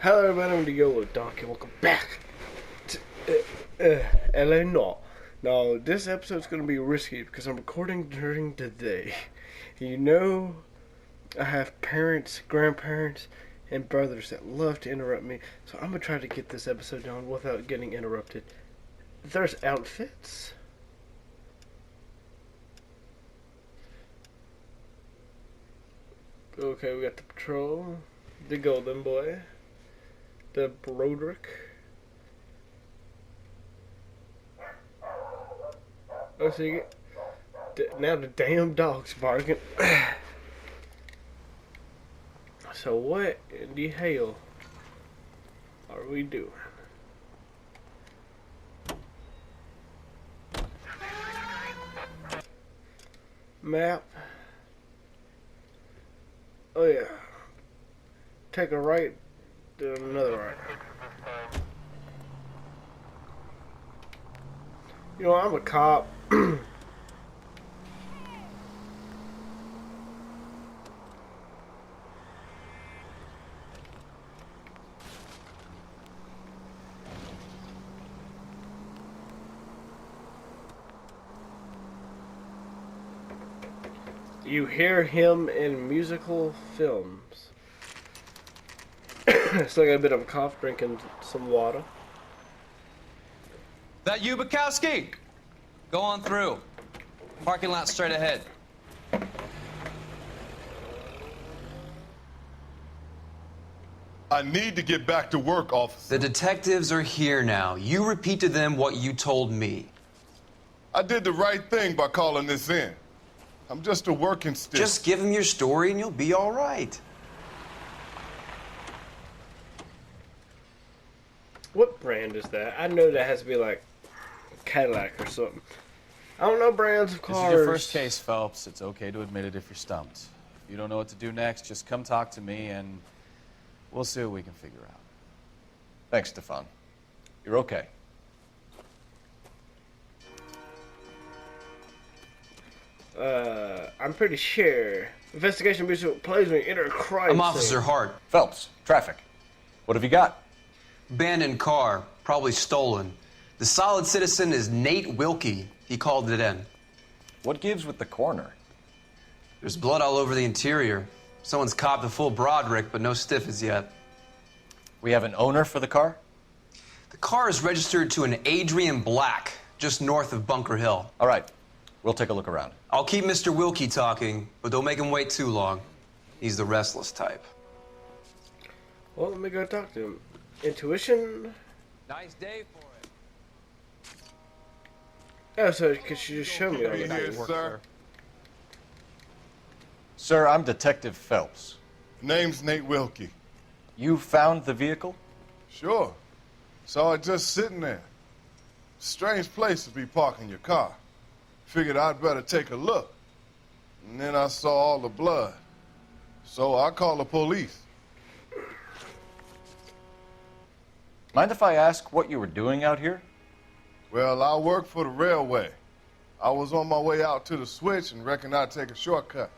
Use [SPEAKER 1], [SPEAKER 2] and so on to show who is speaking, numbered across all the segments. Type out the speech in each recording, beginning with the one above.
[SPEAKER 1] Hello everybody, I'm TheYoloDonkey. Welcome back to Noire. Now, this episode's going to be risky because I'm recording during the day. You know, I have parents, grandparents, and brothers that love to interrupt me, so I'm going to try to get this episode done without getting interrupted. There's outfits. Okay, we got the patrol, the golden boy, the Broderick. Oh, so you get, now the damn dog's barking. So what in the hell are we doing? Map. Oh yeah. Take a right, then another right. You know, I'm a cop. You hear him in musical films. Still got a bit of a cough, drinking some water.
[SPEAKER 2] That you, Bukowski? Go on through. Parking lot straight ahead.
[SPEAKER 3] I need to get back to work, officer.
[SPEAKER 2] The detectives are here now. You repeat to them what you told me.
[SPEAKER 3] I did the right thing by calling this in. I'm just a working stick.
[SPEAKER 2] Just give them your story and you'll be all right.
[SPEAKER 1] What brand is that? I know that has to be like Cadillac or something. I don't know brands of cars.
[SPEAKER 4] This is your first case, Phelps. It's okay to admit it if you're stumped. If you don't know what to do next, just come talk to me and we'll see what we can figure out.
[SPEAKER 5] Thanks, Stefan. You're okay.
[SPEAKER 1] I'm pretty sure. Investigation music plays when you enter a crime
[SPEAKER 2] I'm Officer
[SPEAKER 1] scene.
[SPEAKER 2] Hart.
[SPEAKER 5] Phelps, traffic. What have you got?
[SPEAKER 2] Abandoned car, probably stolen. The solid citizen is Nate Wilkie. He called it in.
[SPEAKER 5] What gives with the coroner?
[SPEAKER 2] There's blood all over the interior. Someone's copped a full Broderick, but no stiff as yet.
[SPEAKER 5] We have an owner for the car?
[SPEAKER 2] The car is registered to an Adrian Black, just north of Bunker Hill.
[SPEAKER 5] All right. We'll take a look around.
[SPEAKER 2] I'll keep Mr. Wilkie talking, but don't make him wait too long. He's the restless type.
[SPEAKER 1] Well, let me go talk to him. Intuition?
[SPEAKER 2] Nice day for it.
[SPEAKER 1] Oh, so could you just show me all
[SPEAKER 3] Hey, here,
[SPEAKER 1] that?
[SPEAKER 3] sir.
[SPEAKER 5] Sir, I'm Detective Phelps.
[SPEAKER 3] Name's Nate Wilkie.
[SPEAKER 5] You found the vehicle?
[SPEAKER 3] Sure. Saw it just sitting there. Strange place to be parking your car. Figured I'd better take a look. And then I saw all the blood. So I called the police.
[SPEAKER 5] Mind if I ask what you were doing out here?
[SPEAKER 3] Well, I work for the railway. I was on my way out to the switch and reckoned I'd take a shortcut.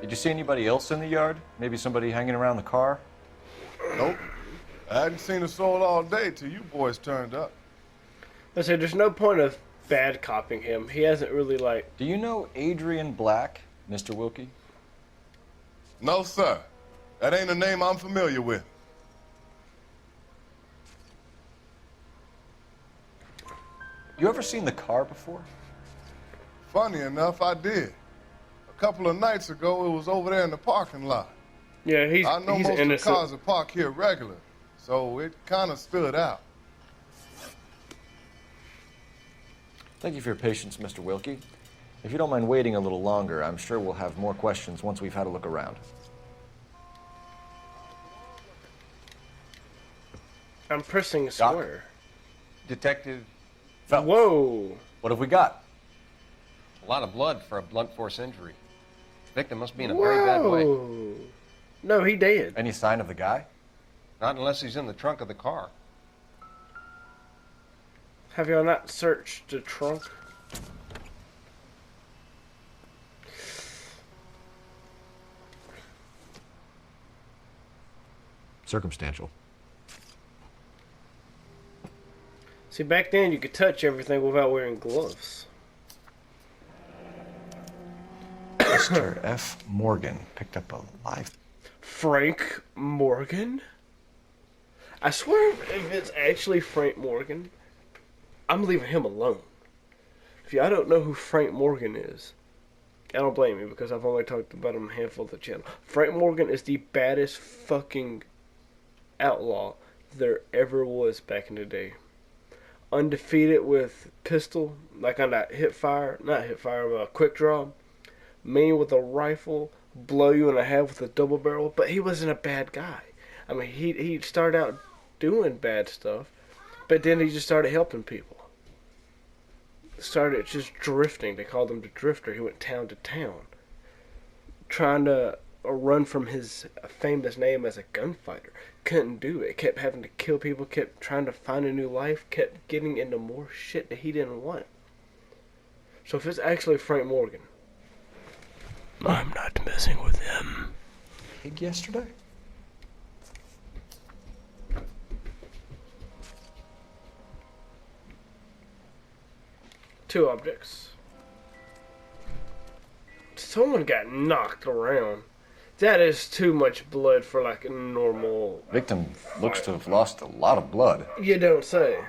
[SPEAKER 5] Did you see anybody else in the yard? Maybe somebody hanging around the car?
[SPEAKER 3] Nope. I hadn't seen a soul all day till you boys turned up.
[SPEAKER 1] Let's say there's no point of bad copying him. He hasn't really like.
[SPEAKER 5] Do you know Adrian Black, Mr. Wilkie?
[SPEAKER 3] No, sir. That ain't a name I'm familiar with.
[SPEAKER 5] You ever seen the car before?
[SPEAKER 3] Funny enough, I did. A couple of nights ago, it was over there in the parking lot.
[SPEAKER 1] Yeah, he's
[SPEAKER 3] I know
[SPEAKER 1] he's
[SPEAKER 3] most of the
[SPEAKER 1] innocent.
[SPEAKER 3] cars are parked here regular, so it kind of stood out.
[SPEAKER 5] Thank you for your patience, Mr. Wilkie. If you don't mind waiting a little longer, I'm sure we'll have more questions once we've had a look around.
[SPEAKER 1] I'm pressing
[SPEAKER 5] Doc?
[SPEAKER 1] square.
[SPEAKER 6] Detective,
[SPEAKER 5] Phelps,
[SPEAKER 1] Whoa.
[SPEAKER 5] what have we got?
[SPEAKER 6] a lot of blood for a blunt force injury. The victim must be in a very bad way.
[SPEAKER 1] Whoa. No, he did.
[SPEAKER 5] Any sign of the guy?
[SPEAKER 6] Not unless he's in the trunk of the car.
[SPEAKER 1] Have y'all not searched the trunk?
[SPEAKER 5] circumstantial.
[SPEAKER 1] See, back then you could touch everything without wearing gloves.
[SPEAKER 5] Mr. F. Morgan picked up a live...
[SPEAKER 1] Frank Morgan? I swear if it's actually Frank Morgan, I'm leaving him alone. If y'all don't know who Frank Morgan is, I don't blame you because I've only talked about him a handful of the channel. Frank Morgan is the baddest fucking outlaw there ever was back in the day. Undefeated with pistol, like on that quick draw. Mean with a rifle, blow you in the head with a double barrel, but he wasn't a bad guy. I mean, he started out doing bad stuff, but then he just started helping people. Started just drifting. They called him the Drifter. He went town to town, trying to run from his famous name as a gunfighter. Couldn't do it. Kept having to kill people. Kept trying to find a new life. Kept getting into more shit that he didn't want. So if it's actually Frank Morgan, I'm not messing with him.
[SPEAKER 5] Pig yesterday?
[SPEAKER 1] Two objects. Someone got knocked around. That is too much blood for like a normal...
[SPEAKER 5] Victim looks to have lost a lot of blood.
[SPEAKER 1] You don't say.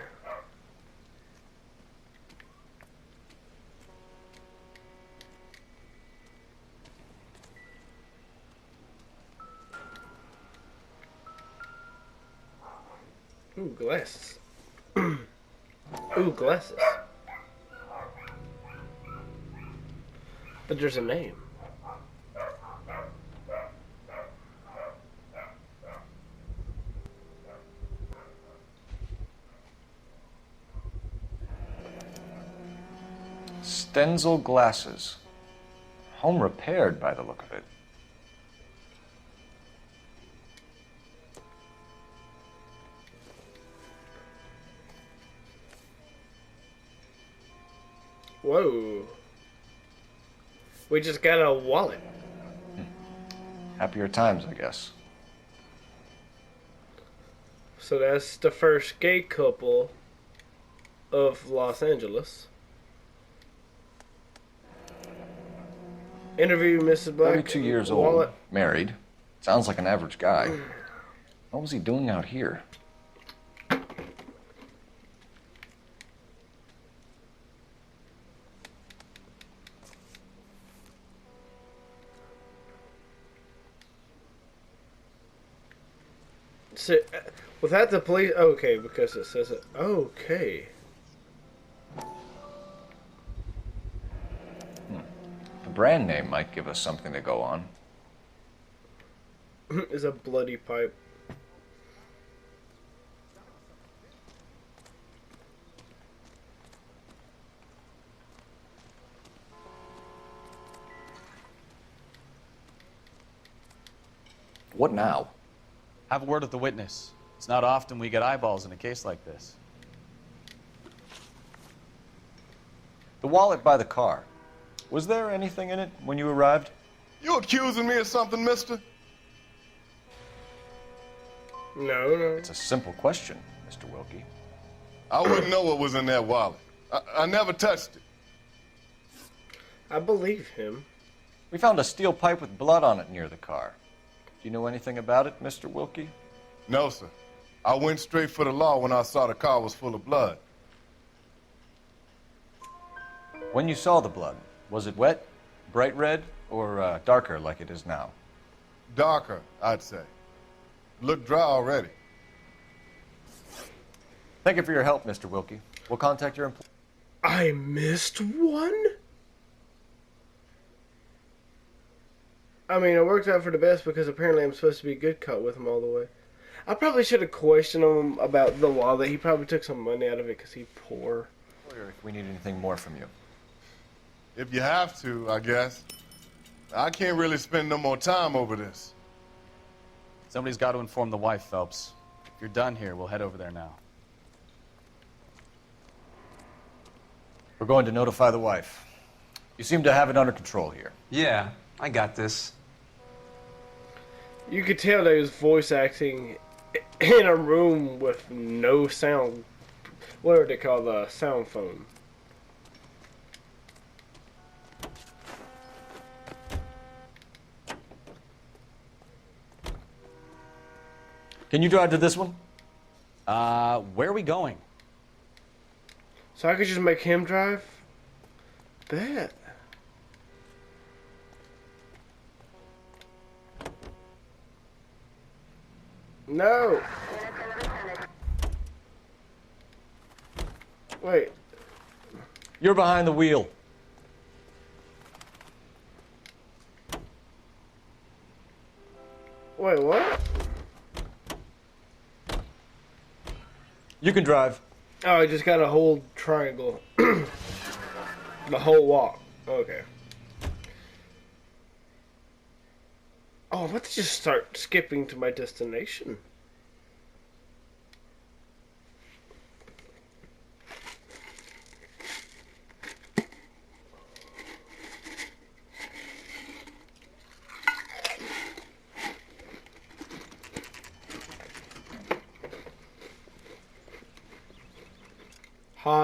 [SPEAKER 1] Ooh, glasses. Ooh, glasses. But there's a name.
[SPEAKER 5] Stenzel glasses. Home repaired by the look of it.
[SPEAKER 1] Whoa. We just got a wallet.
[SPEAKER 5] Happier times, I guess.
[SPEAKER 1] So that's the first gay couple of Los Angeles. Interview Mrs. Black.
[SPEAKER 5] 32 years old, married. Sounds like an average guy. What was he doing out here?
[SPEAKER 1] So, without the police, okay, because it says it. Okay.
[SPEAKER 5] The brand name might give us something to go on.
[SPEAKER 1] Is a bloody pipe.
[SPEAKER 5] What now?
[SPEAKER 4] Have a word with the witness. It's not often we get eyeballs in a case like this.
[SPEAKER 5] The wallet by the car. Was there anything in it when you arrived?
[SPEAKER 3] You accusing me of something, mister?
[SPEAKER 1] No.
[SPEAKER 5] It's a simple question, Mr. Wilkie.
[SPEAKER 3] I wouldn't know what was in that wallet. I never touched it.
[SPEAKER 1] I believe him.
[SPEAKER 5] We found a steel pipe with blood on it near the car. Do you know anything about it, Mr. Wilkie?
[SPEAKER 3] No, sir. I went straight for the law when I saw the car was full of blood.
[SPEAKER 5] When you saw the blood, was it wet, bright red, or darker like it is now?
[SPEAKER 3] Darker, I'd say. Looked dry already.
[SPEAKER 5] Thank you for your help, Mr. Wilkie. We'll contact your employer.
[SPEAKER 1] I missed one? I mean, it worked out for the best because apparently I'm supposed to be a good cop with him all the way. I probably should have questioned him about the wallet. He probably took some money out of it because he's poor.
[SPEAKER 5] If we need anything more from you.
[SPEAKER 3] If you have to, I guess. I can't really spend no more time over this.
[SPEAKER 4] Somebody's got to inform the wife, Phelps. If you're done here, we'll head over there now.
[SPEAKER 5] We're going to notify the wife. You seem to have it under control here.
[SPEAKER 2] Yeah, I got this.
[SPEAKER 1] You could tell that he was voice acting in a room with no sound. What are they called? Sound foam.
[SPEAKER 5] Can you drive to this one?
[SPEAKER 4] Where are we going?
[SPEAKER 1] So I could just make him drive? Bet. No. Wait.
[SPEAKER 5] You're behind the wheel.
[SPEAKER 1] Wait, what?
[SPEAKER 5] You can drive.
[SPEAKER 1] Oh, I just gotta hold triangle. The whole walk. Okay. Oh, let's just start skipping to my destination.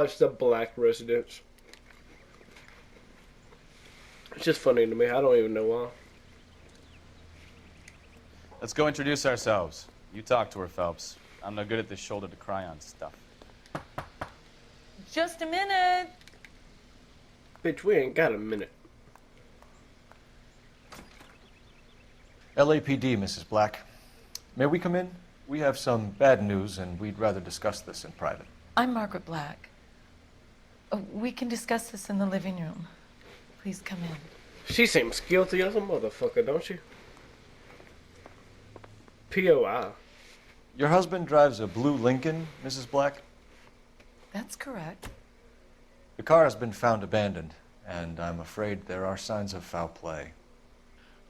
[SPEAKER 1] It's the black residence. It's just funny to me. I don't even know why.
[SPEAKER 4] Let's go introduce ourselves. You talk to her, Phelps. I'm no good at this shoulder to cry on stuff.
[SPEAKER 7] Just a minute.
[SPEAKER 1] Bitch, we ain't got a minute.
[SPEAKER 5] LAPD, Mrs. Black. May we come in? We have some bad news, and we'd rather discuss this in private.
[SPEAKER 7] I'm Margaret Black. We can discuss this in the living room. Please come in.
[SPEAKER 1] She seems guilty as a motherfucker, don't she? POI.
[SPEAKER 5] Your husband drives a blue Lincoln, Mrs. Black?
[SPEAKER 7] That's correct.
[SPEAKER 5] The car has been found abandoned, and I'm afraid there are signs of foul play.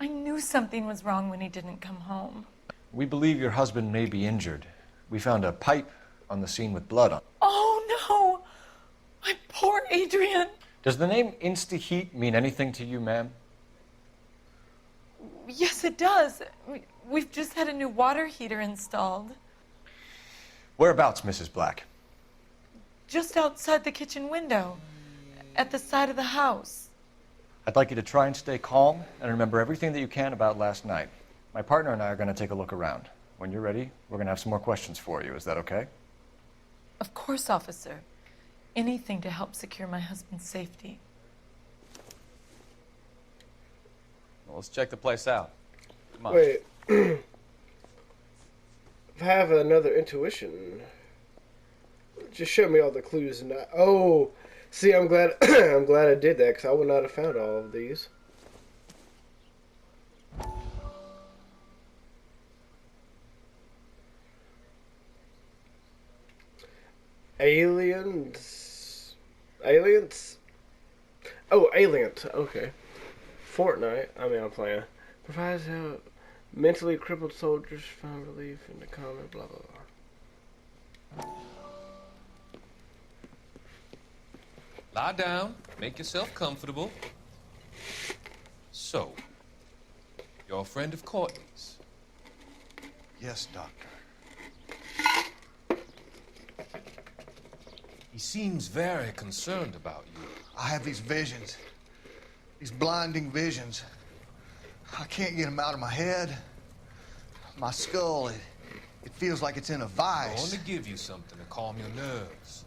[SPEAKER 7] I knew something was wrong when he didn't come home.
[SPEAKER 5] We believe your husband may be injured. We found a pipe on the scene with blood on it.
[SPEAKER 7] Oh, no! My poor Adrian!
[SPEAKER 5] Does the name Insta-Heat mean anything to you, ma'am?
[SPEAKER 7] Yes, it does. We've just had a new water heater installed.
[SPEAKER 5] Whereabouts, Mrs. Black?
[SPEAKER 7] Just outside the kitchen window. At the side of the house.
[SPEAKER 5] I'd like you to try and stay calm and remember everything that you can about last night. My partner and I are going to take a look around. When you're ready, we're going to have some more questions for you. Is that okay?
[SPEAKER 7] Of course, officer. Anything to help secure my husband's safety.
[SPEAKER 4] Well, let's check the place out. Come on.
[SPEAKER 1] Wait. I have another intuition. Just show me all the clues and oh, see, I'm glad I'm glad I did that because I would not have found all of these. Aliens. Oh, aliens. Okay. Fortnite. I mean, I'm playing. Provides help. Mentally crippled soldiers find relief in the common blah blah blah.
[SPEAKER 8] Lie down. Make yourself comfortable. So, you're a friend of Courtney's?
[SPEAKER 9] Yes, Doctor.
[SPEAKER 8] He seems very concerned about you.
[SPEAKER 9] I have these visions. These blinding visions. I can't get them out of my head. My skull, it feels like it's in a
[SPEAKER 8] I
[SPEAKER 9] vice.
[SPEAKER 8] want to give you something to calm your nerves.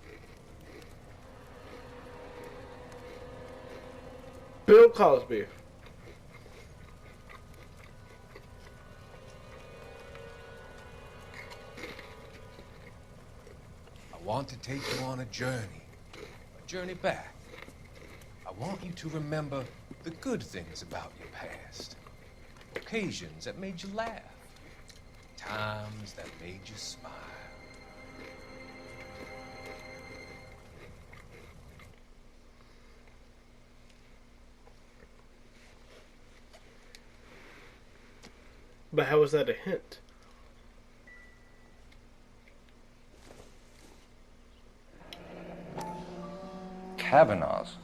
[SPEAKER 1] Bill Cosby.
[SPEAKER 8] I want to take you on a journey back. I want you to remember the good things about your past. Occasions that made you laugh. Times that made you smile.
[SPEAKER 1] But how is that a hint?
[SPEAKER 5] Kavanaugh's.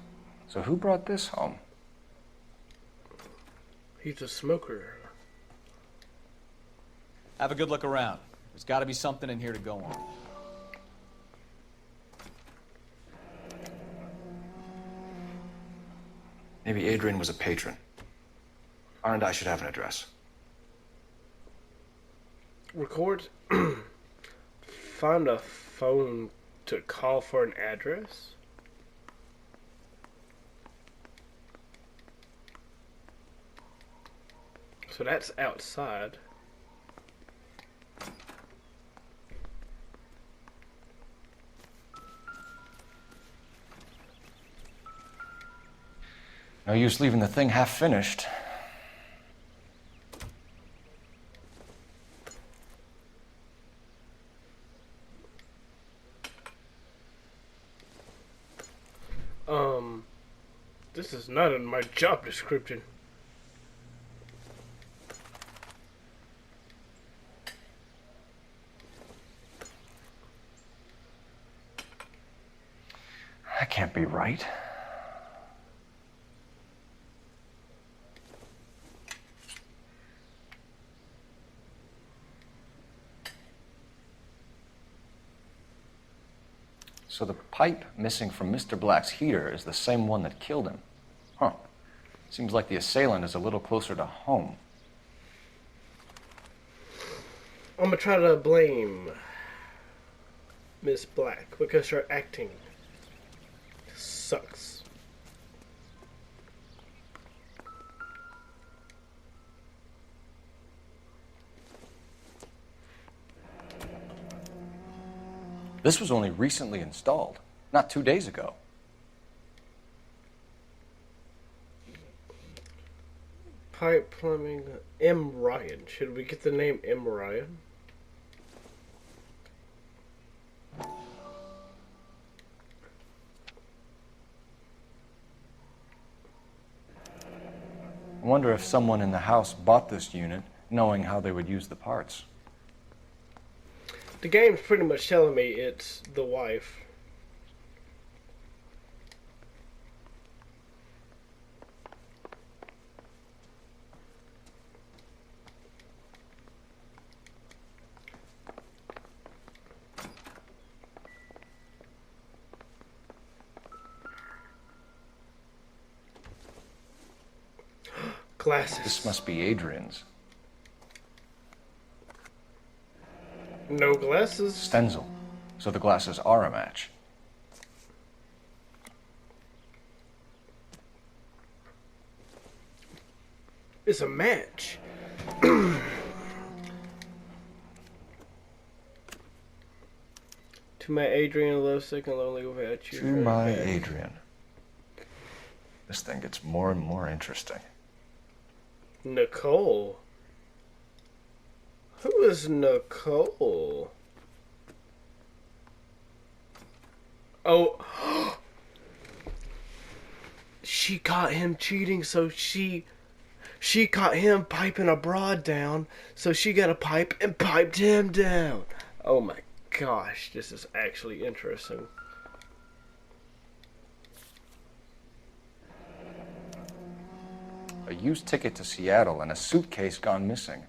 [SPEAKER 5] So who brought this home?
[SPEAKER 1] He's a smoker.
[SPEAKER 4] Have a good look around. There's got to be something in here to go on.
[SPEAKER 5] Maybe Adrian was a patron. R&I should have an address.
[SPEAKER 1] Record. Find a phone to call for an address. So that's outside.
[SPEAKER 5] No use leaving the thing half finished.
[SPEAKER 1] This is not in my job description.
[SPEAKER 5] That can't be right. So the pipe missing from Mr. Black's heater is the same one that killed him. Huh. Seems like the assailant is a little closer to home.
[SPEAKER 1] I'm gonna try to blame Miss Black because her acting sucks.
[SPEAKER 5] This was only recently installed, not 2 days ago.
[SPEAKER 1] Pipe plumbing. M. Ryan. Should we get the name M. Ryan?
[SPEAKER 5] I wonder if someone in the house bought this unit knowing how they would use the parts.
[SPEAKER 1] The game's pretty much telling me it's the wife. Glasses.
[SPEAKER 5] This must be Adrian's.
[SPEAKER 1] No glasses.
[SPEAKER 5] Stenzel. So the glasses are a match.
[SPEAKER 1] It's a match. To my Adrian, love sick and lonely without you.
[SPEAKER 5] To my Adrian. This thing gets more and more interesting.
[SPEAKER 1] Nicole. Who is Nicole? Oh. She caught him cheating, so she caught him piping a broad down, so she got a pipe and piped him down. Oh my gosh, this is actually interesting.
[SPEAKER 5] A used ticket to Seattle and a suitcase gone missing.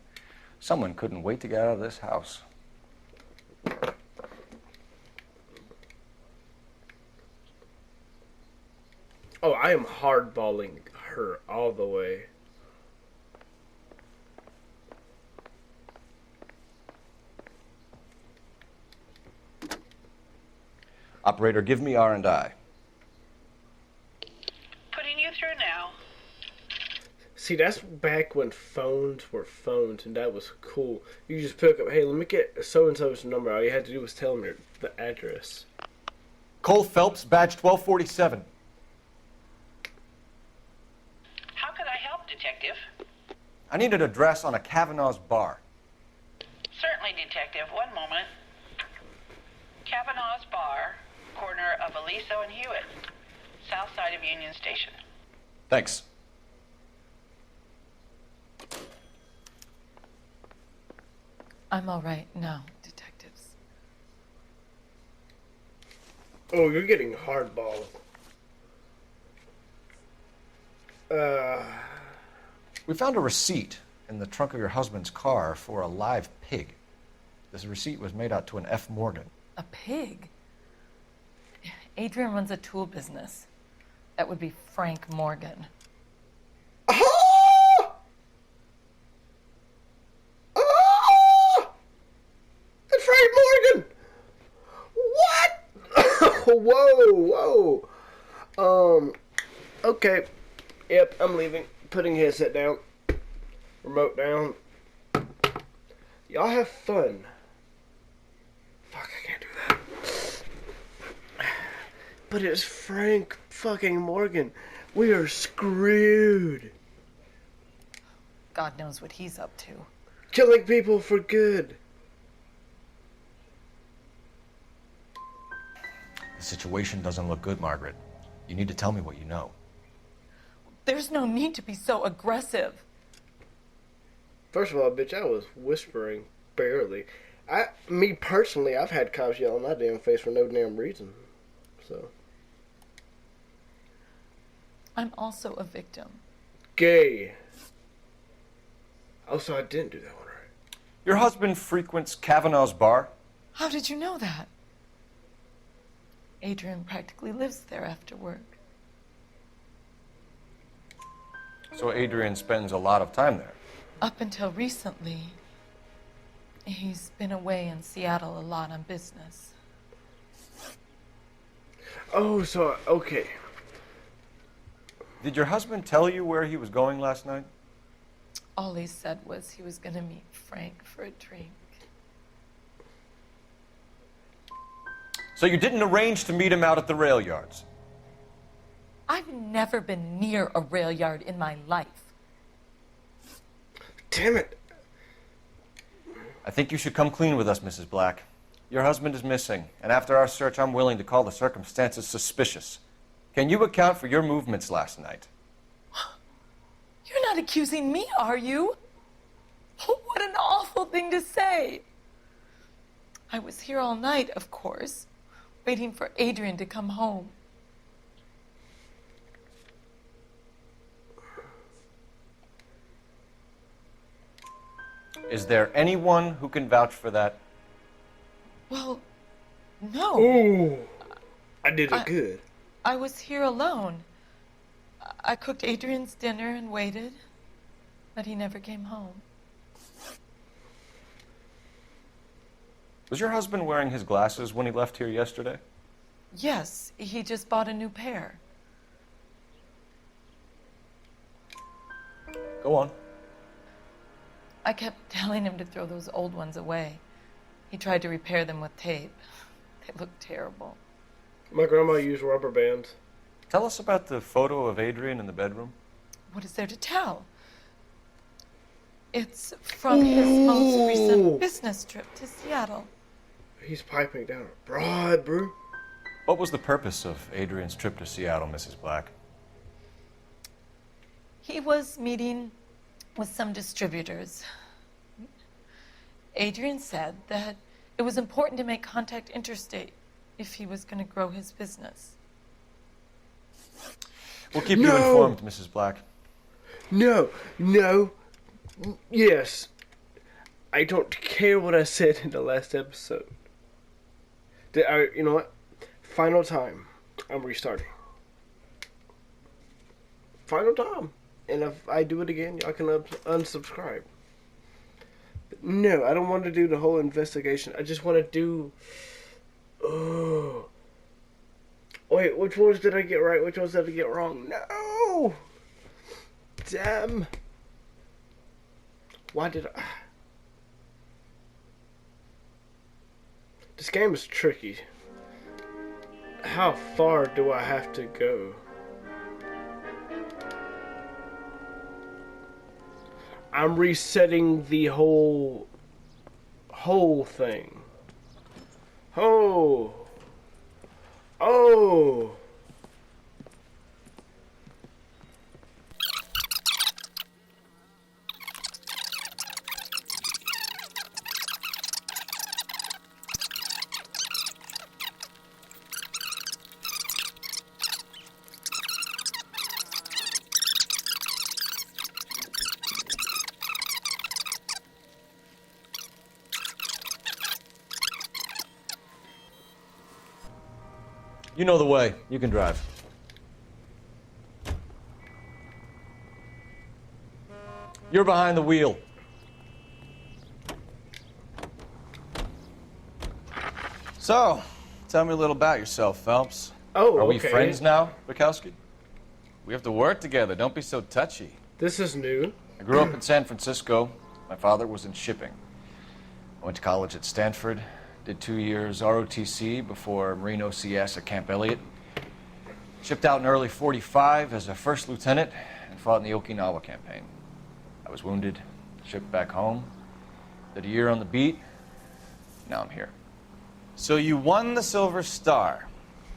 [SPEAKER 5] Someone couldn't wait to get out of this house.
[SPEAKER 1] Oh, I am hardballing her all the way.
[SPEAKER 5] Operator, give me R&I.
[SPEAKER 10] Putting you through now.
[SPEAKER 1] See, that's back when phones were phones, and that was cool. You just pick up, hey, let me get so-and-so's number. All you had to do was tell them the address.
[SPEAKER 5] Cole Phelps, badge 1247.
[SPEAKER 10] How could I help, Detective?
[SPEAKER 5] I need an address on a Kavanaugh's bar.
[SPEAKER 10] Certainly, Detective. One moment. Kavanaugh's Bar, corner of Aliso and Hewitt, south side of Union Station.
[SPEAKER 5] Thanks.
[SPEAKER 7] I'm all right now, detectives.
[SPEAKER 1] Oh, you're getting hardballed.
[SPEAKER 5] We found a receipt in the trunk of your husband's car for a live pig. This receipt was made out to an F. Morgan.
[SPEAKER 7] A pig? Adrian runs a tool business. That would be Frank Morgan.
[SPEAKER 1] Ah! Ah! It's Frank Morgan! What? Whoa, whoa. Okay. Yep, I'm leaving. Putting headset down. Remote down. Y'all have fun. Fuck, I can't do that. But it's Frank fucking Morgan. We are screwed.
[SPEAKER 7] God knows what he's up to.
[SPEAKER 1] Killing people for good.
[SPEAKER 5] The situation doesn't look good, Margaret. You need to tell me what you know.
[SPEAKER 7] There's no need to be so aggressive.
[SPEAKER 1] First of all, bitch, I was whispering barely. Me personally, I've had cops yell in my damn face for no damn reason. So.
[SPEAKER 7] I'm also a victim.
[SPEAKER 1] Gay. Also, I didn't do that one right.
[SPEAKER 5] Your husband frequents Kavanaugh's bar?
[SPEAKER 7] How did you know that? Adrian practically lives there after work.
[SPEAKER 5] So Adrian spends a lot of time there.
[SPEAKER 7] Up until recently, he's been away in Seattle a lot on business.
[SPEAKER 1] Oh, so, okay.
[SPEAKER 5] Did your husband tell you where he was going last night?
[SPEAKER 7] All he said was he was going to meet Frank for a drink.
[SPEAKER 5] So you didn't arrange to meet him out at the rail yards?
[SPEAKER 7] I've never been near a rail yard in my life.
[SPEAKER 1] Damn it.
[SPEAKER 5] I think you should come clean with us, Mrs. Black. Your husband is missing, and after our search, I'm willing to call the circumstances suspicious. Can you account for your movements last night?
[SPEAKER 7] You're not accusing me, are you? What an awful thing to say. I was here all night, of course, waiting for Adrian to come home.
[SPEAKER 5] Is there anyone who can vouch for that?
[SPEAKER 7] Well, no.
[SPEAKER 1] Ooh. I did it good.
[SPEAKER 7] I was here alone. I cooked Adrian's dinner and waited, but he never came home.
[SPEAKER 5] Was your husband wearing his glasses when he left here yesterday?
[SPEAKER 7] Yes, he just bought a new pair.
[SPEAKER 5] Go on.
[SPEAKER 7] I kept telling him to throw those old ones away. He tried to repair them with tape. They looked terrible.
[SPEAKER 1] My grandma used rubber bands.
[SPEAKER 5] Tell us about the photo of Adrian in the bedroom.
[SPEAKER 7] What is there to tell? It's from his most recent business trip to Seattle.
[SPEAKER 1] He's piping down a broad, bro.
[SPEAKER 5] What was the purpose of Adrian's trip to Seattle, Mrs. Black?
[SPEAKER 7] He was meeting with some distributors. Adrian said that it was important to make contact interstate if he was going to grow his business.
[SPEAKER 5] We'll keep you informed, Mrs. Black.
[SPEAKER 1] No. Yes. I don't care what I said in the last episode. You know what? Final time. I'm restarting. Final time. And if I do it again, y'all can unsubscribe. But no, I don't want to do the whole investigation. I just want to do... Oh. Wait, which ones did I get right? Which ones did I get wrong? No! Damn. Why did I... This game is tricky. How far do I have to go? I'm resetting the whole thing. Oh.
[SPEAKER 5] You know the way. You can drive. You're behind the wheel.
[SPEAKER 4] So, tell me a little about yourself, Phelps.
[SPEAKER 1] Oh,
[SPEAKER 5] Are we
[SPEAKER 1] okay.
[SPEAKER 5] friends now, Bukowski?
[SPEAKER 4] We have to work together. Don't be so touchy.
[SPEAKER 1] This is new.
[SPEAKER 5] I grew up in San Francisco. My father was in shipping. I went to college at Stanford, did 2 years ROTC before Marine OCS at Camp Elliott. Shipped out in early '45 as a first lieutenant and fought in the Okinawa campaign. I was wounded, shipped back home, did a year on the beat. Now I'm here.
[SPEAKER 4] So you won the Silver Star.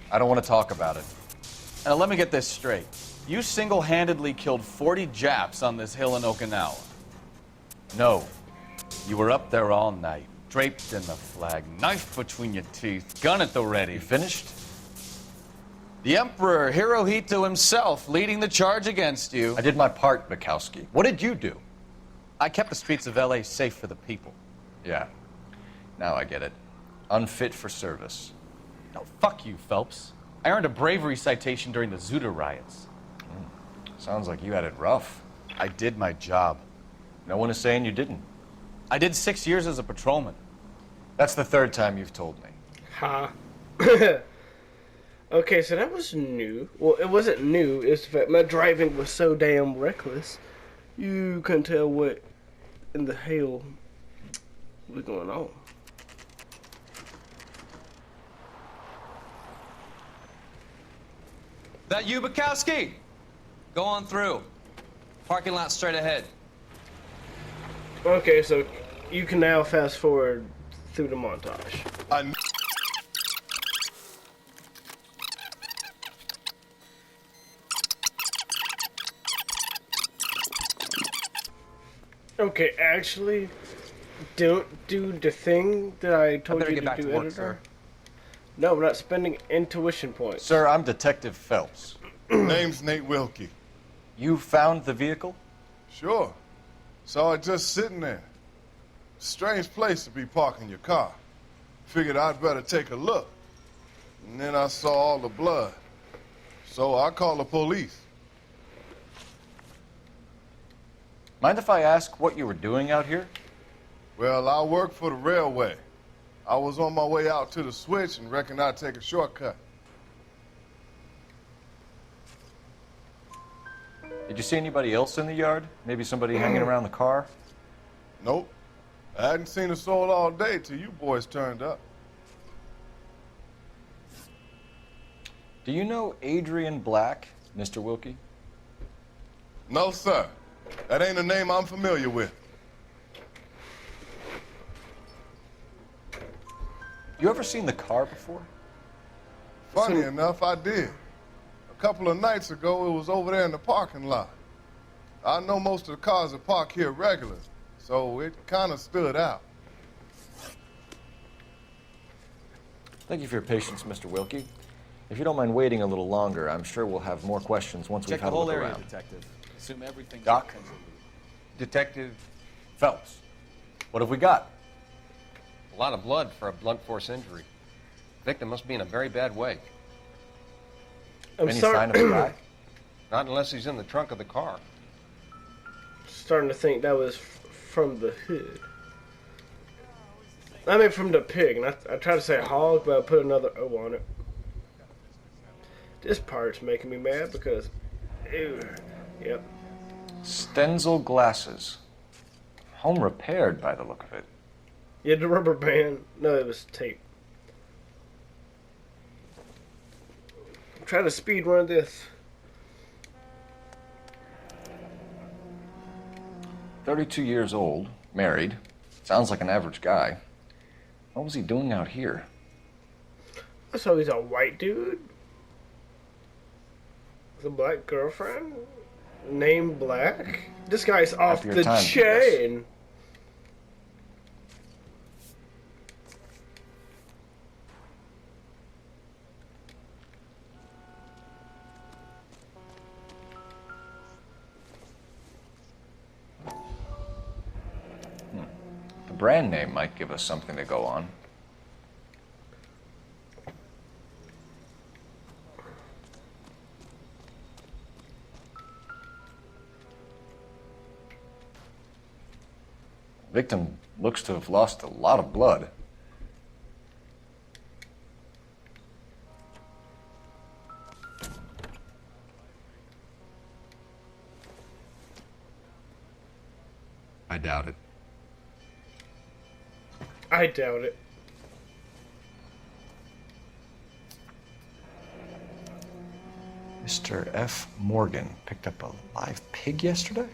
[SPEAKER 5] I don't want to talk about it.
[SPEAKER 4] Now let me get this straight. You single-handedly killed 40 Japs on this hill in Okinawa.
[SPEAKER 5] No.
[SPEAKER 4] You were up there all night, draped in the flag, knife between your teeth, gun at the ready.
[SPEAKER 5] You finished?
[SPEAKER 4] The Emperor Hirohito himself leading the charge against you.
[SPEAKER 5] I did my part, Bukowski. What did you do?
[SPEAKER 4] I kept the streets of LA safe for the people.
[SPEAKER 5] Yeah. Now I get it. Unfit for service.
[SPEAKER 4] No, fuck you, Phelps. I earned a bravery citation during the Zuda riots.
[SPEAKER 5] Sounds like you had it rough.
[SPEAKER 4] I did my job.
[SPEAKER 5] No one is saying you didn't.
[SPEAKER 4] I did 6 years as a patrolman.
[SPEAKER 5] That's the third time you've told me.
[SPEAKER 1] Ha. Okay, so that was new. Well, it wasn't new. It's the fact my driving was so damn reckless. You couldn't tell what in the hell was going on.
[SPEAKER 11] That you, Bukowski? Go on through. Parking lot straight ahead.
[SPEAKER 1] Okay, so you can now fast forward through the montage. Okay, actually, don't do the thing that I told you to do, editor. No, we're not spending intuition points.
[SPEAKER 5] Sir, I'm Detective Phelps.
[SPEAKER 3] Name's Nate Wilkie.
[SPEAKER 5] You found the vehicle?
[SPEAKER 3] Sure. Saw it just sitting there. Strange place to be parking your car. Figured I'd better take a look. And then I saw all the blood. So I called the police.
[SPEAKER 5] Mind if I ask what you were doing out here?
[SPEAKER 3] Well, I work for the railway. I was on my way out to the switch and reckoned I'd take a shortcut.
[SPEAKER 5] Did you see anybody else in the yard? Maybe somebody hanging around the car?
[SPEAKER 3] Nope. I hadn't seen a soul all day till you boys turned up.
[SPEAKER 5] Do you know Adrian Black, Mr. Wilkie?
[SPEAKER 3] No, sir. That ain't a name I'm familiar with.
[SPEAKER 5] You ever seen the car before?
[SPEAKER 3] Funny enough, I did. A couple of nights ago, it was over there in the parking lot. I know most of the cars are parked here regular, so it kind of stood out.
[SPEAKER 5] Thank you for your patience, Mr. Wilkie. If you don't mind waiting a little longer, I'm sure we'll have more questions once we've
[SPEAKER 4] Check the
[SPEAKER 5] had a
[SPEAKER 4] whole
[SPEAKER 5] look
[SPEAKER 4] area,
[SPEAKER 5] around.
[SPEAKER 4] Detective. Assume everything.
[SPEAKER 5] Doc?
[SPEAKER 6] Detective,
[SPEAKER 5] Phelps, what have we got?
[SPEAKER 6] a lot of blood for a blunt force injury. Victim must be in a very bad way.
[SPEAKER 1] I'm
[SPEAKER 5] Any sign of a guy?
[SPEAKER 6] Not unless he's in the trunk of the car.
[SPEAKER 1] starting to think that was from the hood. I mean, from the pig. And I tried to say hog, but I put another O on it. This part's making me mad because, ew, yep.
[SPEAKER 5] Stenzel glasses. Home repaired by the look of it.
[SPEAKER 1] Yeah, the rubber band. No, it was tape. I'm trying to speed run this.
[SPEAKER 5] 32 years old, married. Sounds like an average guy. What was he doing out here?
[SPEAKER 1] So he's a white dude? With a black girlfriend? Named Black? This guy's off
[SPEAKER 5] After your
[SPEAKER 1] the
[SPEAKER 5] time,
[SPEAKER 1] chain.
[SPEAKER 5] The brand name might give us something to go on. Victim looks to have lost a lot of blood.
[SPEAKER 12] I doubt it.
[SPEAKER 1] I doubt it.
[SPEAKER 5] Mr. F. Morgan picked up a live pig yesterday?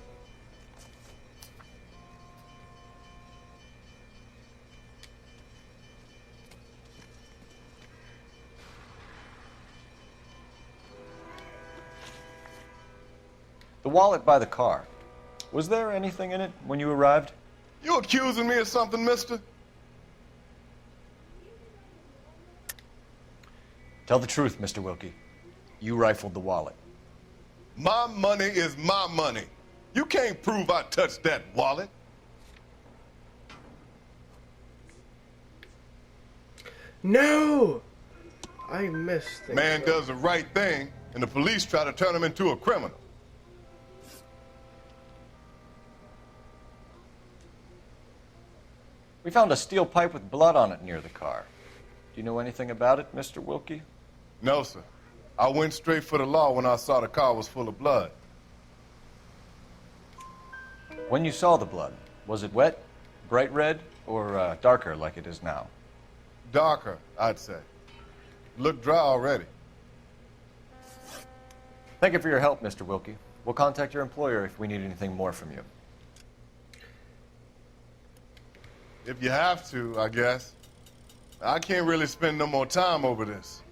[SPEAKER 5] The wallet by the car. Was there anything in it when you arrived?
[SPEAKER 3] You accusing me of something, mister?
[SPEAKER 5] Tell the truth, Mr. Wilkie. You rifled the wallet.
[SPEAKER 3] My money is my money. You can't prove I touched that wallet.
[SPEAKER 1] No! I missed things.
[SPEAKER 3] Man does the right thing, and the police try to turn him into a criminal.
[SPEAKER 5] We found a steel pipe with blood on it near the car. Do you know anything about it, Mr. Wilkie?
[SPEAKER 3] No, sir. I went straight for the law when I saw the car was full of blood.
[SPEAKER 5] When you saw the blood, was it wet, bright red, or darker like it is now?
[SPEAKER 3] Darker, I'd say. Looked dry already.
[SPEAKER 5] Thank you for your help, Mr. Wilkie. We'll contact your employer if we need anything more from you.
[SPEAKER 3] If you have to, I guess. I can't really spend no more time over this.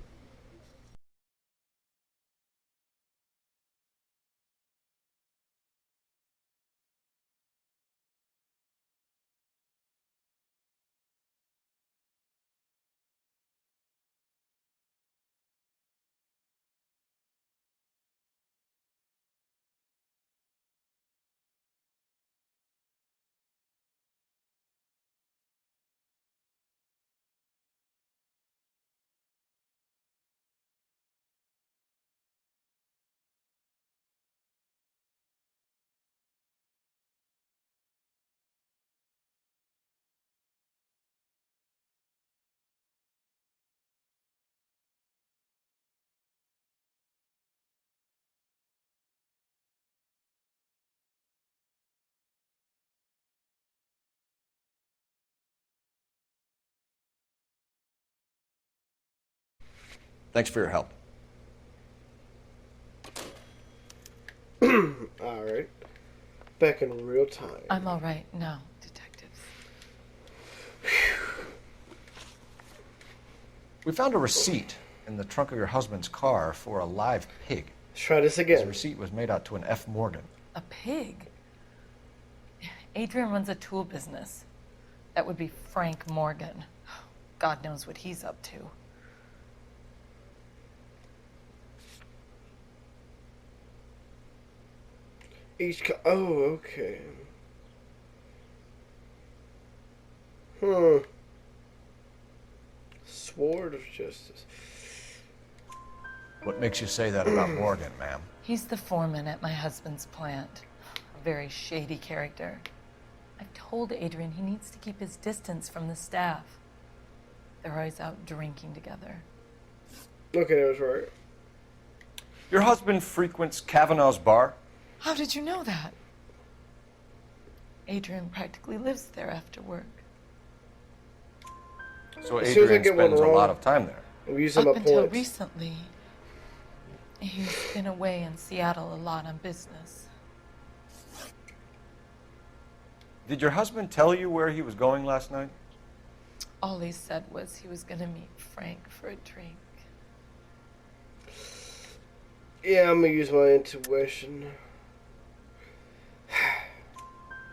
[SPEAKER 5] Thanks for your help.
[SPEAKER 1] Alright. Back in real time.
[SPEAKER 7] I'm all right now, detectives.
[SPEAKER 5] We found a receipt in the trunk of your husband's car for a live pig.
[SPEAKER 1] Let's try this
[SPEAKER 5] The
[SPEAKER 1] again.
[SPEAKER 5] receipt was made out to an F. Morgan.
[SPEAKER 7] A pig? Adrian runs a tool business. That would be Frank Morgan. God knows what he's up to.
[SPEAKER 1] Oh, okay. Sword of Justice.
[SPEAKER 5] What makes you say that about Morgan, ma'am?
[SPEAKER 7] He's the foreman at my husband's plant. A very shady character. I've told Adrian he needs to keep his distance from the staff. They're always out drinking together.
[SPEAKER 1] Okay, that was right.
[SPEAKER 5] Your husband frequents Kavanaugh's bar?
[SPEAKER 7] How did you know that? Adrian practically lives there after work.
[SPEAKER 5] So
[SPEAKER 1] As soon as I
[SPEAKER 5] Adrian
[SPEAKER 1] get one
[SPEAKER 5] spends a
[SPEAKER 1] wrong,
[SPEAKER 5] lot of time there.
[SPEAKER 1] I'm using my
[SPEAKER 7] Up until
[SPEAKER 1] points.
[SPEAKER 7] recently, he's been away in Seattle a lot on business.
[SPEAKER 5] Did your husband tell you where he was going last night?
[SPEAKER 7] All he said was he was going to meet Frank for a drink.
[SPEAKER 1] Yeah, I'm gonna use my intuition.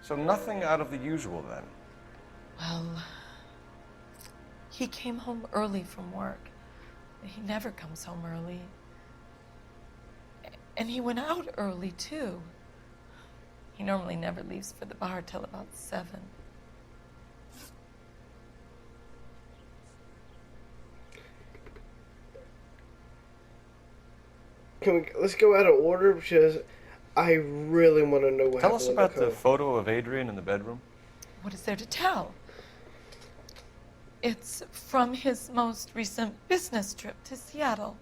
[SPEAKER 5] So nothing out of the usual then.
[SPEAKER 7] Well, he came home early from work. He never comes home early. And he went out early, too. He normally never leaves for the bar till about 7.
[SPEAKER 1] Let's go out of order because I really want to know what
[SPEAKER 5] Tell
[SPEAKER 1] happened
[SPEAKER 5] us
[SPEAKER 1] with
[SPEAKER 5] about
[SPEAKER 1] the
[SPEAKER 5] the
[SPEAKER 1] code.
[SPEAKER 5] photo of Adrian in the bedroom.
[SPEAKER 7] What is there to tell? It's from his most recent business trip to Seattle.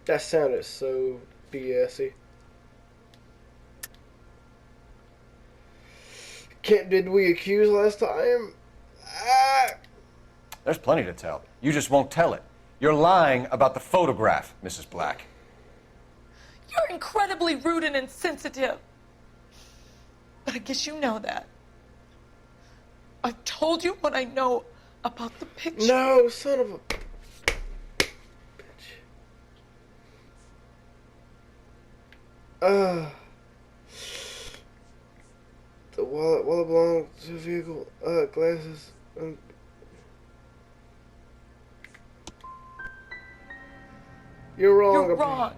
[SPEAKER 1] That sounded so BS-y. Did we accuse last time?
[SPEAKER 5] There's plenty to tell. You just won't tell it. You're lying about the photograph, Mrs. Black.
[SPEAKER 7] You're incredibly rude and insensitive. But I guess you know that. I've told you what I know about the picture.
[SPEAKER 1] No, son of a bitch. The wallet belonged to the vehicle. Glasses. You're wrong.
[SPEAKER 7] You're wrong.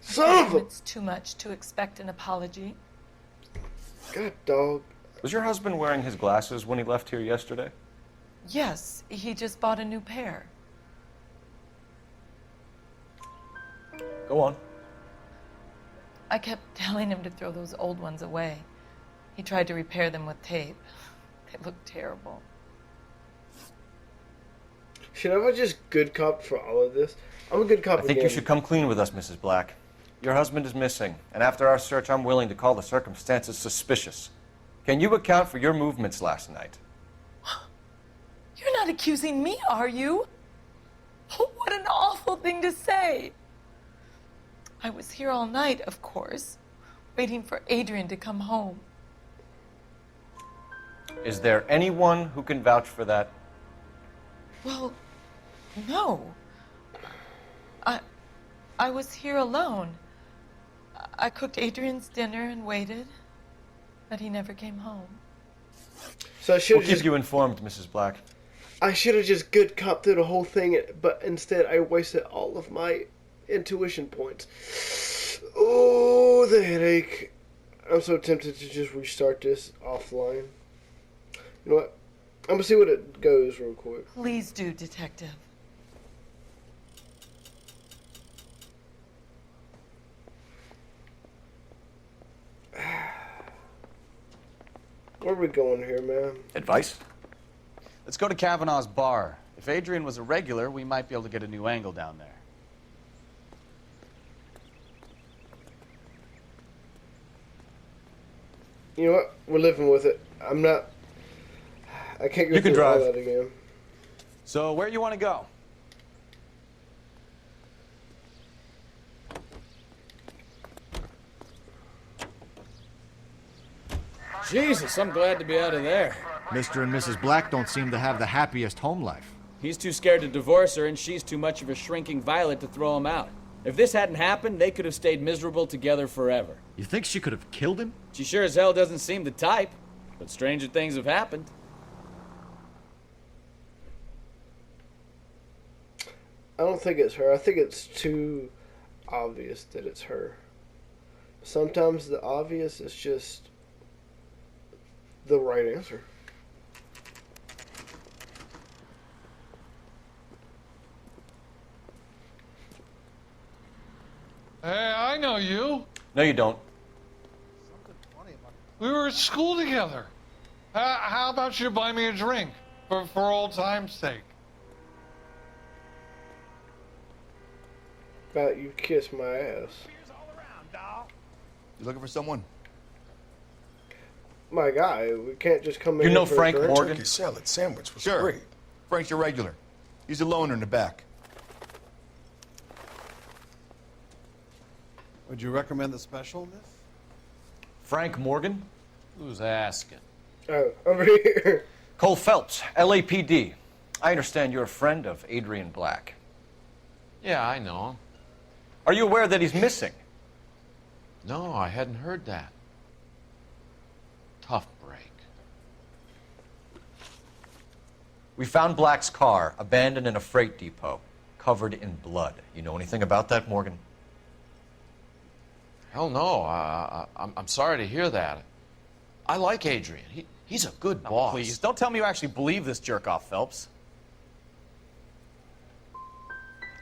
[SPEAKER 1] Son of a...
[SPEAKER 7] It's too much to expect an apology.
[SPEAKER 1] God, dog.
[SPEAKER 5] Was your husband wearing his glasses when he left here yesterday?
[SPEAKER 7] Yes, he just bought a new pair.
[SPEAKER 5] Go on.
[SPEAKER 7] I kept telling him to throw those old ones away. He tried to repair them with tape. They looked terrible.
[SPEAKER 1] Should I have just good cop for all of this? I'm a good cop
[SPEAKER 5] I think you should come clean with us, Mrs. Black. Your husband is missing, and after our search, I'm willing to call the circumstances suspicious. Can you account for your movements last night?
[SPEAKER 7] You're not accusing me, are you? What an awful thing to say. I was here all night, of course, waiting for Adrian to come home.
[SPEAKER 5] Is there anyone who can vouch for that?
[SPEAKER 7] Well, no. I was here alone. I cooked Adrian's dinner and waited, but he never came home.
[SPEAKER 1] So I should
[SPEAKER 5] We'll keep you informed, Mrs. Black.
[SPEAKER 1] I should have just good cop through the whole thing, but instead I wasted all of my intuition points. Oh, the headache. I'm so tempted to just restart this offline. You know what? I'm gonna see what it goes real quick.
[SPEAKER 7] Please do, Detective.
[SPEAKER 1] Where are we going here, man?
[SPEAKER 5] Advice?
[SPEAKER 4] Let's go to Kavanaugh's bar. If Adrian was a regular, we might be able to get a new angle down there.
[SPEAKER 1] You know what? We're living with it. I can't go through all that again.
[SPEAKER 4] So, where you want to go?
[SPEAKER 13] Jesus, I'm glad to be out of there.
[SPEAKER 14] Mr. and Mrs. Black don't seem to have the happiest home life.
[SPEAKER 13] He's too scared to divorce her, and she's too much of a shrinking violet to throw him out. If this hadn't happened, they could have stayed miserable together forever.
[SPEAKER 14] You think she could have killed him?
[SPEAKER 13] She sure as hell doesn't seem the type, but stranger things have happened.
[SPEAKER 1] I don't think it's her. I think it's too obvious that it's her. Sometimes the obvious is just the right answer.
[SPEAKER 15] Hey, I know you.
[SPEAKER 5] No, you don't.
[SPEAKER 15] We were at school together. How about you buy me a drink for old time's sake?
[SPEAKER 1] About you kiss my ass.
[SPEAKER 9] You looking for someone?
[SPEAKER 1] My guy, we can't just come in.
[SPEAKER 5] You know
[SPEAKER 1] here for
[SPEAKER 5] Frank
[SPEAKER 1] a drink.
[SPEAKER 5] Morgan?
[SPEAKER 16] Turkey salad sandwich was
[SPEAKER 9] Sure.
[SPEAKER 16] great.
[SPEAKER 9] Frank's your regular. He's a loner in the back.
[SPEAKER 17] Would you recommend the special, miss?
[SPEAKER 5] Frank Morgan?
[SPEAKER 4] Who's asking?
[SPEAKER 1] Oh, over here.
[SPEAKER 5] Cole Phelps, LAPD. I understand you're a friend of Adrian Black.
[SPEAKER 6] Yeah, I know him.
[SPEAKER 5] Are you aware that he's missing?
[SPEAKER 6] No, I hadn't heard that. Tough break.
[SPEAKER 5] We found Black's car, abandoned in a freight depot, covered in blood. You know anything about that, Morgan?
[SPEAKER 6] Hell no. I'm sorry to hear that. I like Adrian. He's a good boss.
[SPEAKER 4] Please, don't tell me you actually believe this jerk-off, Phelps.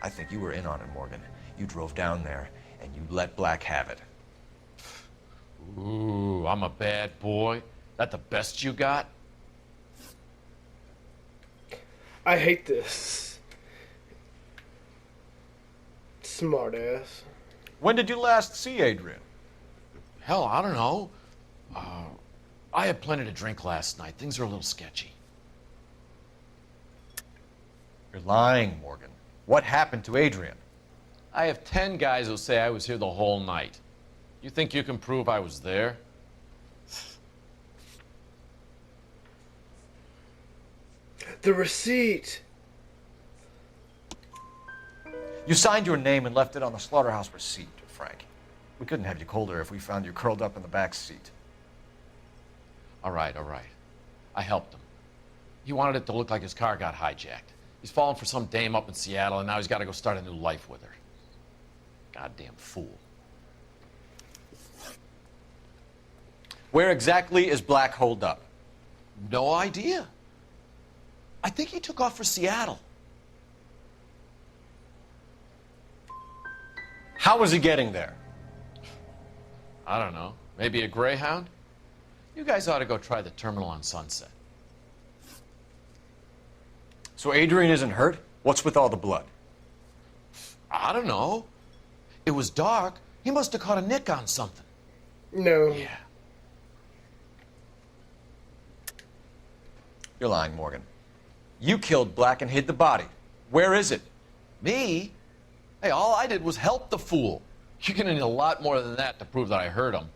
[SPEAKER 5] I think you were in on it, Morgan. You drove down there, and you let Black have it.
[SPEAKER 6] Ooh, I'm a bad boy.
[SPEAKER 16] That the best you got?
[SPEAKER 1] I hate this. Smart ass.
[SPEAKER 5] When did you last see Adrian?
[SPEAKER 16] Hell, I don't know. I had plenty to drink last night. Things are a little sketchy.
[SPEAKER 5] You're lying, Morgan. What happened to Adrian?
[SPEAKER 16] I have 10 guys who say I was here the whole night. You think you can prove I was there?
[SPEAKER 1] The receipt.
[SPEAKER 5] You signed your name and left it on the slaughterhouse receipt, Frank. We couldn't have you colder if we found you curled up in the back seat.
[SPEAKER 16] All right. I helped him. He wanted it to look like his car got hijacked. He's fallen for some dame up in Seattle, and now he's got to go start a new life with her. Goddamn fool.
[SPEAKER 5] Where exactly is Black holed up?
[SPEAKER 16] No idea. I think he took off for Seattle.
[SPEAKER 5] How was he getting there?
[SPEAKER 16] I don't know. Maybe a Greyhound? You guys ought to go try the terminal on Sunset.
[SPEAKER 5] So Adrian isn't hurt? What's with all the blood?
[SPEAKER 16] I don't know. It was dark. He must have caught a nick on something.
[SPEAKER 1] No.
[SPEAKER 16] Yeah.
[SPEAKER 5] You're lying, Morgan. You killed Black and hid the body. Where is it?
[SPEAKER 16] Me? Hey, all I did was help the fool. You're gonna need a lot more than that to prove that I hurt him.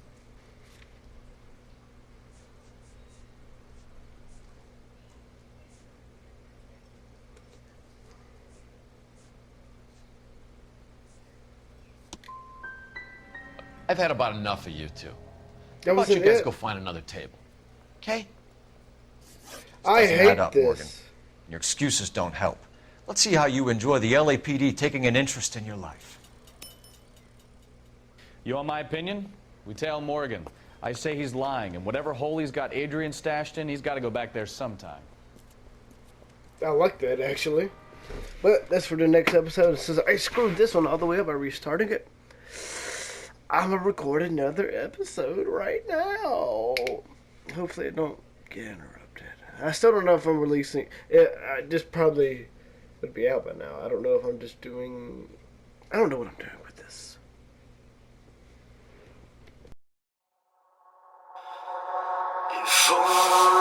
[SPEAKER 16] I've had about enough of you two. How about you guys go find another table? Okay?
[SPEAKER 1] I hate
[SPEAKER 5] up,
[SPEAKER 1] this.
[SPEAKER 5] Morgan. Your excuses don't help. Let's see how you enjoy the LAPD taking an interest in your life.
[SPEAKER 13] You want my opinion? We tail Morgan. I say he's lying, and whatever hole he's got Adrian stashed in, he's got to go back there sometime.
[SPEAKER 1] I like that, actually. But that's for the next episode. Since I screwed this one all the way up by restarting it, I'm going to record another episode right now. Hopefully it don't get interrupted. I still don't know if I'm releasing it. This probably would be out by now. I don't know if I'm just doing... I don't know what I'm doing with this.
[SPEAKER 18] If only